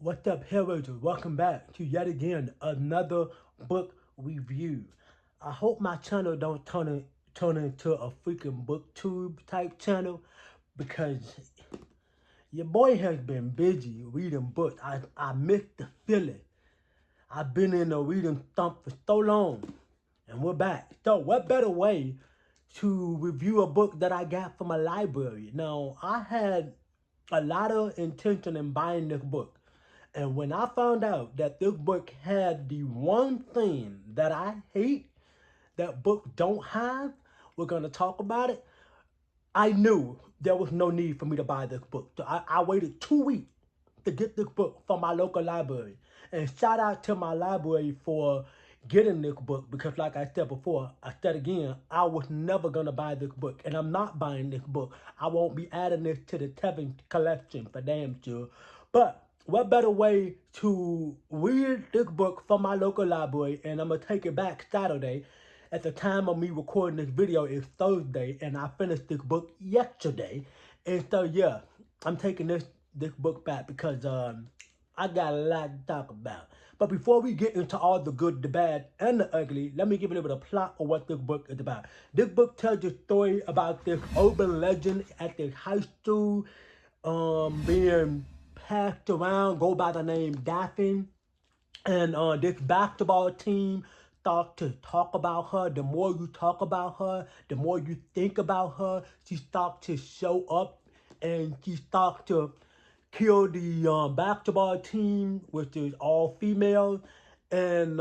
What's up, HELLRAISERS? Welcome back to yet again another book review. I hope my channel don't turn into a freaking booktube type channel because your boy has been busy reading books. I miss the feeling. I've been in a reading thump for so long, and we're back. So what better way to review a book that I got from a library? Now, I had a lot of intention in buying this book. And when I found out that this book had the one thing that I hate that books don't have, we're going to talk about it. I knew there was no need for me to buy this book. So I waited 2 weeks to get this book from my local library. And shout out to my library for getting this book because like I said before, I said again, I was never going to buy this book. And I'm not buying this book. I won't be adding this to the Tevin collection for damn sure. But what better way to read this book from my local library, and I'm going to take it back Saturday. At the time of me recording this video is Thursday, and I finished this book yesterday. And so, yeah, I'm taking this book back because I got a lot to talk about. But before we get into all the good, the bad, and the ugly, let me give you a little bit of plot of what this book is about. This book tells a story about this urban legend at this high school being passed around, go by the name Daphne. And this basketball team start to talk about her. The more you talk about her, the more you think about her, she starts to show up and she starts to kill the basketball team, which is all female. And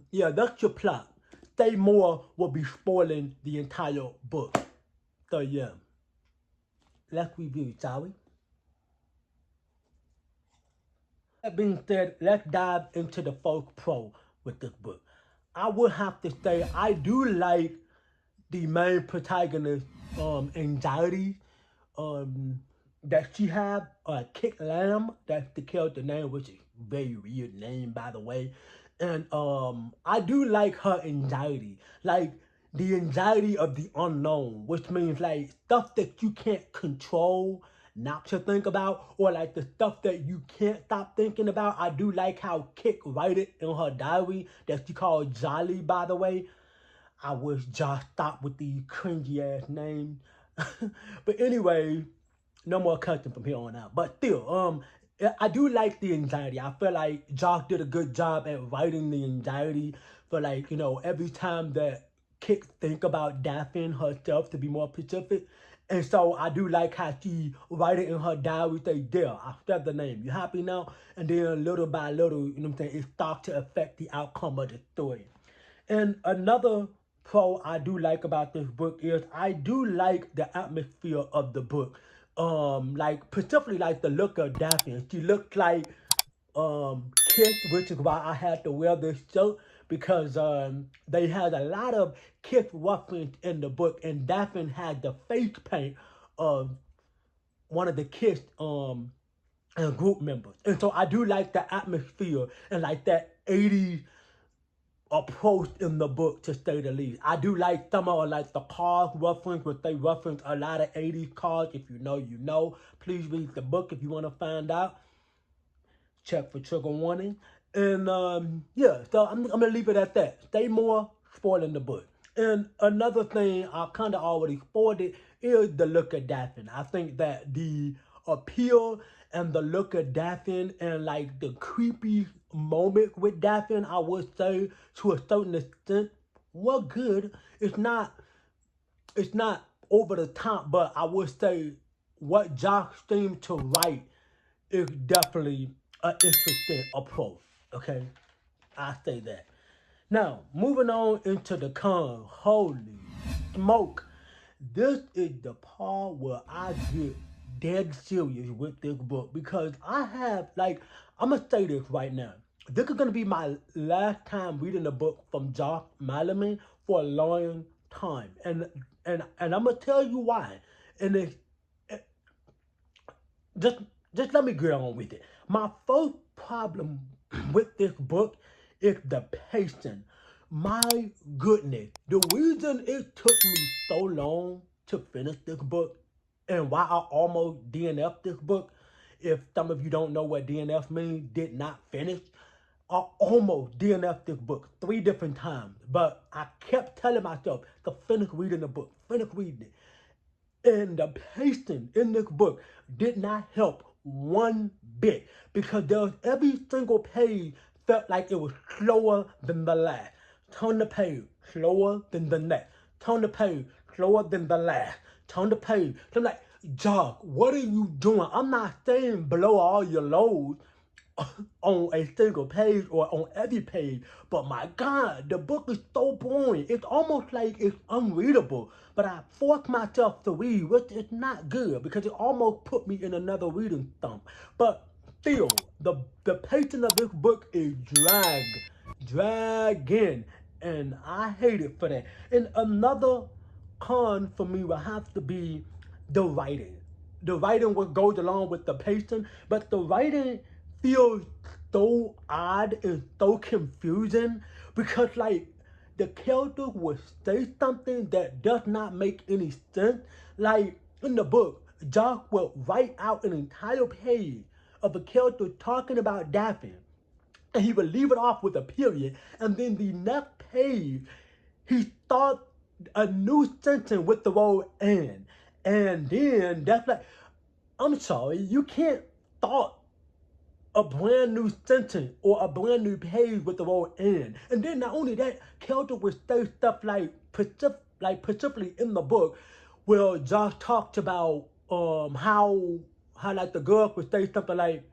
yeah, that's your plot. Say more will be spoiling the entire book. So yeah, let's review, shall we? That being said, let's dive into the first pro with this book. I would have to say I do like the main protagonist anxiety that she have. Kick Lamb, that's the character name, which is a very weird name by the way. And I do like her anxiety, like the anxiety of the unknown, which means like stuff that you can't control not to think about, or like the stuff that you can't stop thinking about. I do like how Kick write it in her diary that she called Jolly, by the way. I wish Josh stopped with the cringy ass name. But anyway, no more cutting from here on out. But still, I do like the anxiety. I feel like Josh did a good job at writing the anxiety for like, every time that Kit think about Daphne herself, to be more specific. And so I do like how she write it in her diary, say, there, I said the name. You happy now? And then little by little, you know what I'm saying, it starts to affect the outcome of the story. And another pro I do like about this book is I do like the atmosphere of the book. Like particularly like the look of Daphne. She looked like Kiss, which is why I had to wear this shirt because they had a lot of Kiss reference in the book, and Daphne had the face paint of one of the Kiss group members. And so I do like the atmosphere and like that 80s approach in the book, to say the least. I do like some of like the cars reference, but they reference a lot of 80s cars. If you know, you know. Please read the book if you want to find out. Check for trigger warning. And yeah, so I'm gonna leave it at that. Stay more, spoiling the book. And another thing I kind of already spoiled it is the look of Daphne. I think that the appeal and the look of Daphne and like the creepy moment with Daphne, I would say to a certain extent, were good. It's not over the top, but I would say what Josh seemed to write is definitely an interesting approach. Okay, I say that. Now, moving on into the con. Holy smoke. This is the part where I get dead serious with this book because I have, like, I'm going to say this right now. This is going to be my last time reading a book from Josh Malerman for a long time. And I'm going to tell you why. And it's, just just let me get on with it. My first problem with this book is the pacing. My goodness, the reason it took me so long to finish this book and why I almost DNF'd this book if some of you don't know what DNF means, did not finish. I almost DNF'd this book 3 different times, but I kept telling myself to finish reading the book, finish reading it. And the pacing in this book did not help one bit because there was every single page felt like it was slower than the last. Turn the page, slower than the next. Turn the page, slower than the last. Turn the page. So I'm like, Jock, what are you doing? I'm not saying blow all your loads on a single page or on every page, but my God, the book is so boring. It's almost like it's unreadable. But I forced myself to read, which is not good because it almost put me in another reading slump. But still, the pacing of this book is dragging, and I hate it for that. And another con for me will have to be the writing. The writing what goes along with the pacing, but the writing feels so odd and so confusing because like the character will say something that does not make any sense. Like in the book, Jock will write out an entire page of a character talking about Daphne, and he would leave it off with a period, and then the next page he starts a new sentence with the word and then that's like, I'm sorry, you can't start a brand new sentence or a brand new page with the word and then not only that, character would say stuff like specifically in the book where Josh talks about how like the girl would say something like,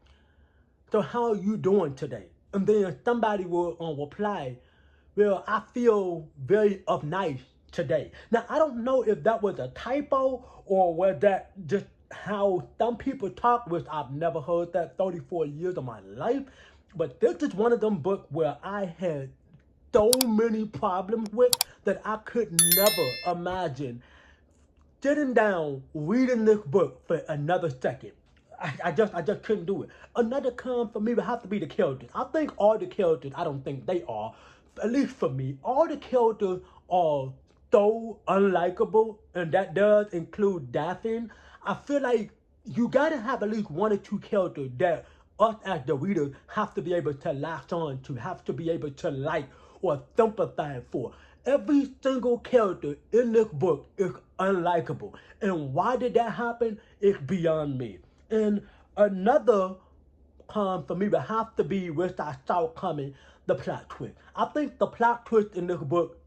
so how are you doing today? And then somebody will reply, well, I feel very of nice today. Now, I don't know if that was a typo or was that just how some people talk, which I've never heard that 34 years of my life. But this is one of them books where I had so many problems with that I could never imagine sitting down reading this book for another second. I just couldn't do it. Another con for me would have to be the characters. I think all the characters, I don't think they are, at least for me, all the characters are so unlikable, and that does include Daphne. I feel like you gotta have at least 1 or 2 characters that us as the readers have to be able to latch on to, have to be able to like or sympathize for. Every single character in this book is unlikable. And why did that happen? It's beyond me. And another con for me would have to be, which I saw coming, the plot twist. I think the plot twist in this book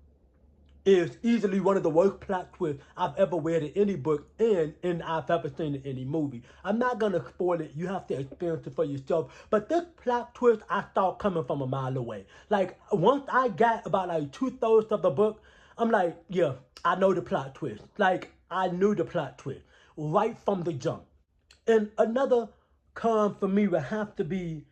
is easily one of the worst plot twists I've ever read in any book and I've ever seen in any movie. I'm not going to spoil it. You have to experience it for yourself. But this plot twist I saw coming from a mile away. Like, once I got about like 2/3 of the book, I'm like, yeah, I know the plot twist. Like, I knew the plot twist right from the jump. And another con for me would have to be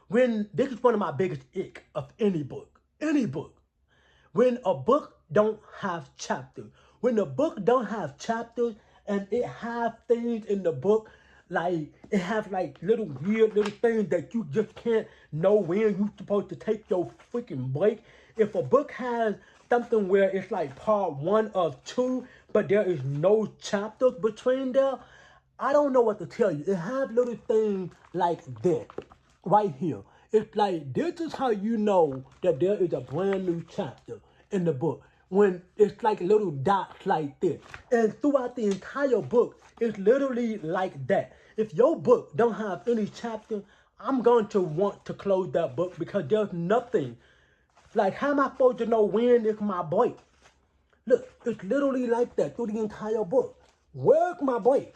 when, this is one of my biggest ick of any book, when a book don't have chapters. When a book don't have chapters and it have things in the book, like it have like little weird little things that you just can't know when you're supposed to take your freaking break. If a book has something where it's like part 1 of 2, but there is no chapters between there, I don't know what to tell you. It has little things like this right here. It's like, this is how you know that there is a brand new chapter in the book. When it's like little dots like this. And throughout the entire book, it's literally like that. If your book don't have any chapter, I'm going to want to close that book because there's nothing. Like, how am I supposed to know when is my break? Look, it's literally like that through the entire book. Where's my break?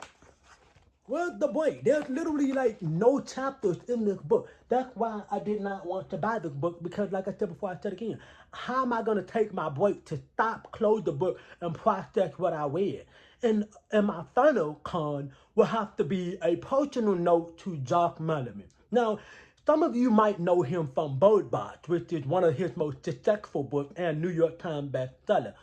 Where's the break? There's literally like no chapters in this book. That's why I did not want to buy this book because, like I said before, I said again, how am I going to take my break to stop, close the book, and process what I read? And my final con will have to be a personal note to Jock Malerman. Now, some of you might know him from Bird Box, which is one of his most successful books and New York Times bestseller.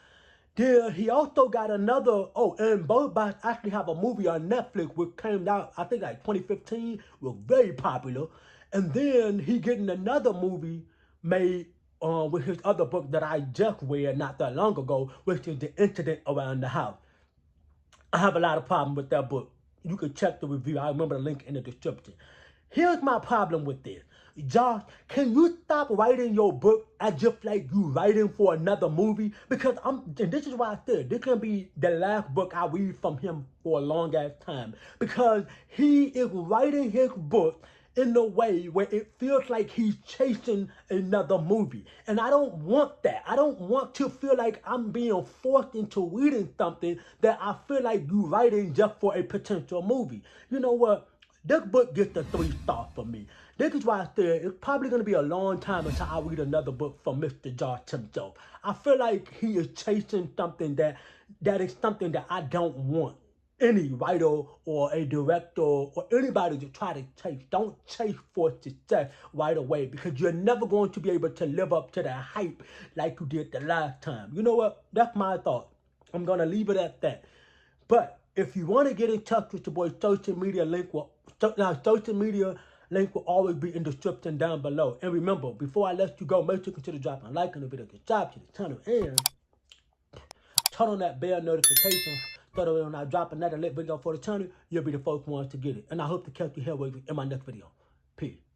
There, he also got another, and Bird Box actually have a movie on Netflix which came out, I think like 2015, was very popular. And then he getting another movie made with his other book that I just read not that long ago, which is The Incident Around the House. I have a lot of problem with that book. You can check the review. I remember the link in the description. Here's my problem with this. Josh, can you stop writing your book as if like you writing for another movie? Because and this is why I said this can be the last book I read from him for a long ass time. Because he is writing his book in a way where it feels like he's chasing another movie. And I don't want that. I don't want to feel like I'm being forced into reading something that I feel like you writing just for a potential movie. You know what? This book gets a 3 stars from me. This is why I said it's probably going to be a long time until I read another book from Mr. Josh himself. I feel like he is chasing something that is something that I don't want any writer or a director or anybody to try to chase. Don't chase for success right away, because you're never going to be able to live up to that hype like you did the last time. You know what? That's my thought. I'm going to leave it at that. But if you want to get in touch with your boy, social media link will always be in the description down below. And remember, before I let you go, make sure you consider dropping a like on the video, subscribe to the channel, and turn on that bell notification so that when I drop another lit video for the channel, you'll be the first ones to get it. And I hope to catch you here in my next video. Peace.